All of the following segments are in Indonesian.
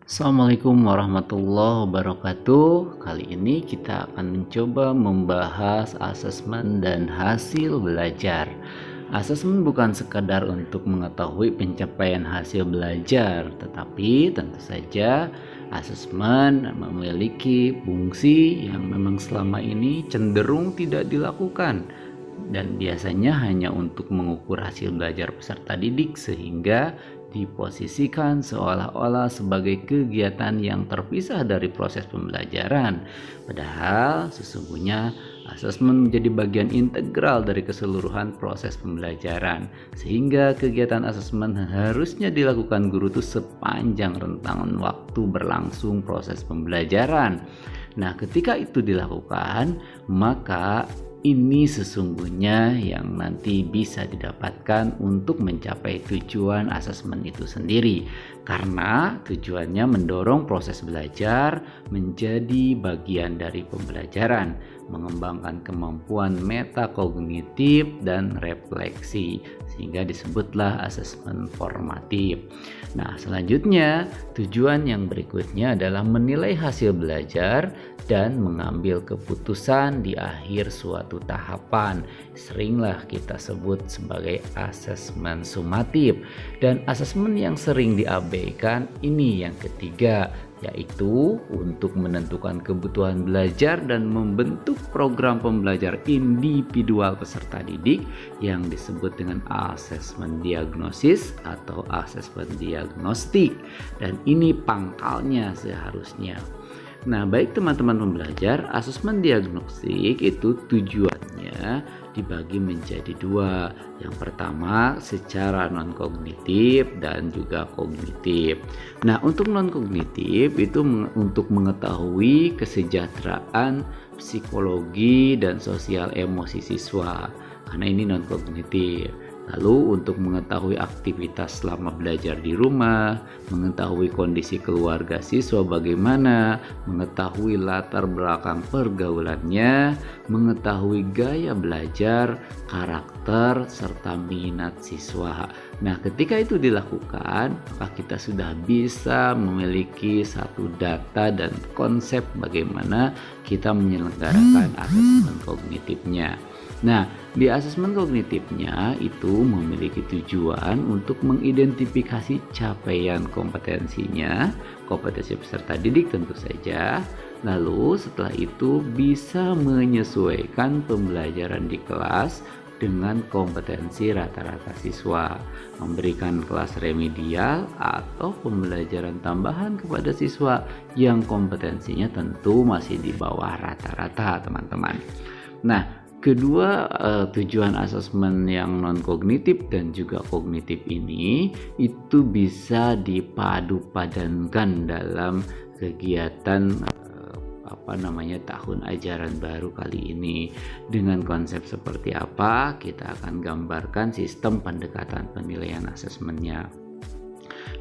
Assalamualaikum warahmatullahi wabarakatuh. Kali ini kita akan mencoba membahas asesmen dan hasil belajar. Asesmen bukan sekadar untuk mengetahui pencapaian hasil belajar, tetapi tentu saja asesmen memiliki fungsi yang memang selama ini cenderung tidak dilakukan dan biasanya hanya untuk mengukur hasil belajar peserta didik sehingga diposisikan seolah-olah sebagai kegiatan yang terpisah dari proses pembelajaran. Padahal sesungguhnya asesmen menjadi bagian integral dari keseluruhan proses pembelajaran, sehingga kegiatan asesmen harusnya dilakukan guru itu sepanjang rentang waktu berlangsung proses pembelajaran. Nah, ketika itu dilakukan, maka ini sesungguhnya yang nanti bisa didapatkan untuk mencapai tujuan asesmen itu sendiri, karena tujuannya mendorong proses belajar menjadi bagian dari pembelajaran, mengembangkan kemampuan metakognitif dan refleksi, sehingga disebutlah asesmen formatif. Nah, selanjutnya tujuan yang berikutnya adalah menilai hasil belajar dan mengambil keputusan di akhir suatu tahapan. Seringlah kita sebut sebagai asesmen sumatif. Dan asesmen yang sering diabaikan ini yang ketiga, yaitu untuk menentukan kebutuhan belajar dan membentuk program pembelajar individual peserta didik yang disebut dengan asesmen diagnosis atau asesmen diagnostik. Dan ini pangkalnya seharusnya. Nah, baik teman-teman pembelajar, asesmen diagnostik itu tujuannya dibagi menjadi dua. Yang pertama secara non-kognitif dan juga kognitif. Nah, untuk non-kognitif itu untuk mengetahui kesejahteraan psikologi dan sosial emosi siswa, karena ini non-kognitif. Lalu untuk mengetahui aktivitas selama belajar di rumah, mengetahui kondisi keluarga siswa bagaimana, mengetahui latar belakang pergaulannya, mengetahui gaya belajar, karakter, serta minat siswa. Nah, ketika itu dilakukan, maka kita sudah bisa memiliki satu data dan konsep bagaimana kita menyelenggarakan asesmen kognitifnya. Nah, di asesmen kognitifnya itu memiliki tujuan untuk mengidentifikasi capaian kompetensinya, kompetensi peserta didik tentu saja. Lalu setelah itu bisa menyesuaikan pembelajaran di kelas dengan kompetensi rata-rata siswa, memberikan kelas remedial atau pembelajaran tambahan kepada siswa yang kompetensinya tentu masih di bawah rata-rata, teman-teman. Nah, kedua tujuan asesmen yang non-kognitif dan juga kognitif ini itu bisa dipadu-padankan dalam kegiatan tahun ajaran baru kali ini. Dengan konsep seperti apa, kita akan gambarkan sistem pendekatan penilaian asesmennya.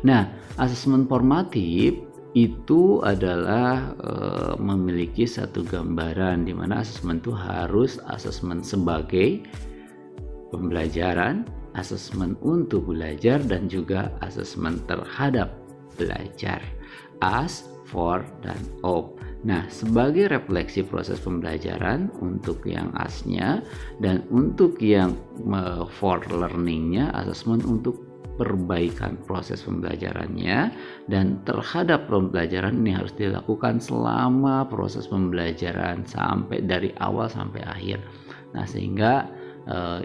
Nah, asesmen formatif itu adalah memiliki satu gambaran di mana asesmen itu harus asesmen sebagai pembelajaran, asesmen untuk belajar, dan juga asesmen terhadap belajar, as, for, dan of. Nah, sebagai refleksi proses pembelajaran untuk yang asnya, dan untuk yang for learningnya asesmen untuk perbaikan proses pembelajarannya, dan terhadap pembelajaran ini harus dilakukan selama proses pembelajaran sampai dari awal sampai akhir. Nah, sehingga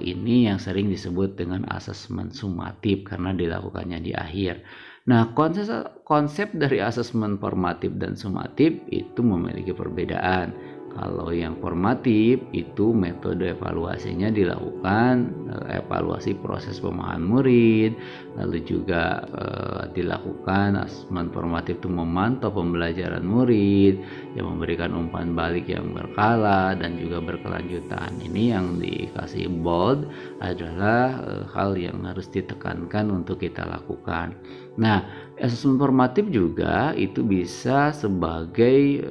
ini yang sering disebut dengan asesmen sumatif karena dilakukannya di akhir. Nah, konsep dari asesmen formatif dan sumatif itu memiliki perbedaan. Kalau yang formatif itu metode evaluasinya dilakukan evaluasi proses pemahaman murid, lalu juga dilakukan asesmen formatif itu memantau pembelajaran murid, yang memberikan umpan balik yang berkala dan juga berkelanjutan. Ini yang dikasih bold adalah hal yang harus ditekankan untuk kita lakukan. Nah, asesmen formatif juga itu bisa sebagai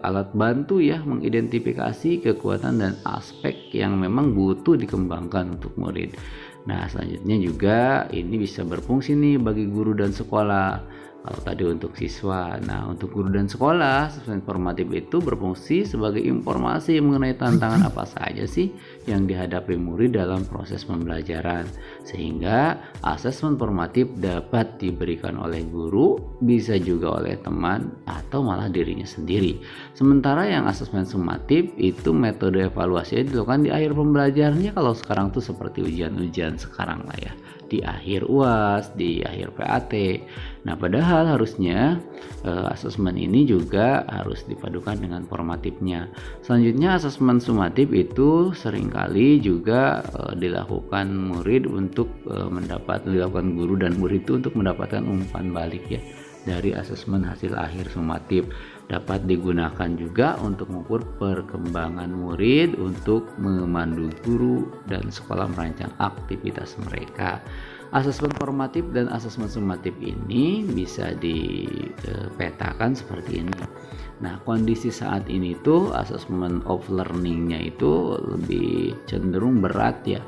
alat bantu ya, mengidentifikasi kekuatan dan aspek yang memang butuh dikembangkan untuk murid. Nah, selanjutnya juga ini bisa berfungsi nih bagi guru dan sekolah. Kalau tadi untuk siswa, nah untuk guru dan sekolah, asesmen formatif itu berfungsi sebagai informasi mengenai tantangan apa saja sih yang dihadapi murid dalam proses pembelajaran, sehingga asesmen formatif dapat diberikan oleh guru, bisa juga oleh teman atau malah dirinya sendiri. Sementara yang asesmen sumatif itu metode evaluasinya dilakukan di akhir pembelajarannya, kalau sekarang tuh seperti ujian-ujian sekarang lah ya, di akhir UAS, di akhir PAT. Nah, padahal harusnya asesmen ini juga harus dipadukan dengan formatifnya. Selanjutnya, asesmen sumatif itu seringkali juga dilakukan murid untuk dilakukan guru dan murid itu untuk mendapatkan umpan balik ya dari asesmen hasil akhir sumatif. Dapat digunakan juga untuk mengukur perkembangan murid untuk memandu guru dan sekolah merancang aktivitas mereka. Asesmen formatif dan asesmen sumatif ini bisa dipetakan seperti ini. Nah, kondisi saat ini tuh asesmen of learning-nya itu lebih cenderung berat ya,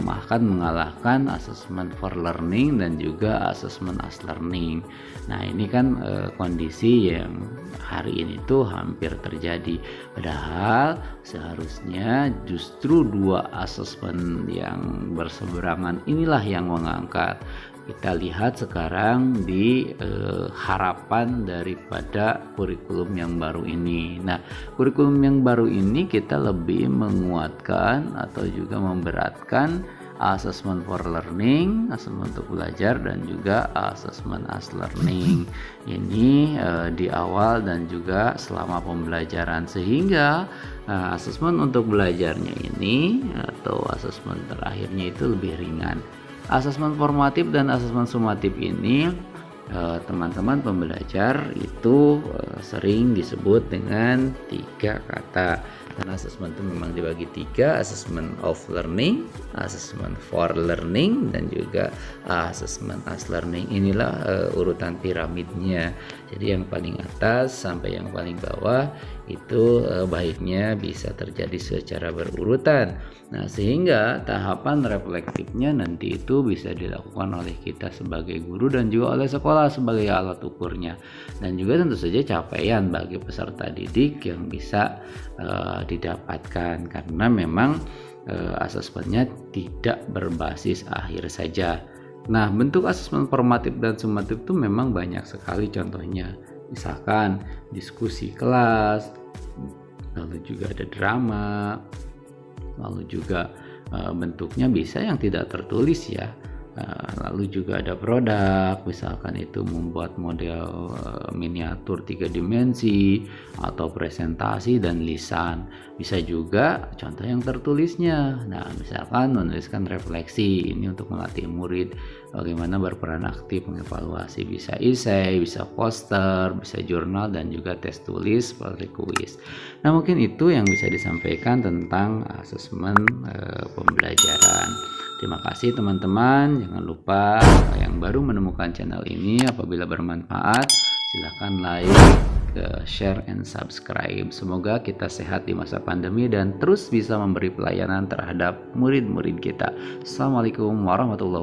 bahkan mengalahkan asesmen for learning dan juga asesmen as learning. Nah, ini kan kondisi yang hari ini tuh hampir terjadi, padahal seharusnya justru dua asesmen yang berseberangan inilah yang mengangkat. Kita lihat sekarang di harapan daripada kurikulum yang baru ini. Nah, kurikulum yang baru ini kita lebih menguatkan atau juga memberatkan asesmen for learning, asesmen untuk belajar, dan juga asesmen as learning. Ini di awal dan juga selama pembelajaran, sehingga asesmen untuk belajarnya ini atau asesmen terakhirnya itu lebih ringan. Asesmen formatif dan asesmen sumatif ini teman-teman pembelajar itu sering disebut dengan 3 kata, karena asesmen itu memang dibagi 3: asesmen of learning, asesmen for learning, dan juga asesmen as learning. Inilah urutan piramidnya. Jadi yang paling atas sampai yang paling bawah itu baiknya bisa terjadi secara berurutan. Nah, sehingga tahapan reflektifnya nanti itu bisa dilakukan oleh kita sebagai guru dan juga oleh sekolah sebagai alat ukurnya, dan juga tentu saja capaian bagi peserta didik yang bisa didapatkan, karena memang asesmennya tidak berbasis akhir saja. Nah, bentuk asesmen formatif dan sumatif itu memang banyak sekali contohnya. Misalkan diskusi kelas, lalu juga ada drama, lalu juga bentuknya bisa yang tidak tertulis ya. Lalu juga ada produk, misalkan itu membuat model miniatur 3 dimensi atau presentasi dan lisan. Bisa juga contoh yang tertulisnya. Nah, misalkan menuliskan refleksi, ini untuk melatih murid bagaimana berperan aktif mengevaluasi. Bisa esai, bisa poster, bisa jurnal, dan juga tes tulis seperti kuis. Nah, mungkin itu yang bisa disampaikan tentang asesmen pembelajaran. Terima kasih teman-teman. Jangan lupa yang baru menemukan channel ini, apabila bermanfaat silahkan like, share, and subscribe. Semoga kita sehat di masa pandemi dan terus bisa memberi pelayanan terhadap murid-murid kita. Assalamualaikum warahmatullahi wabarakatuh.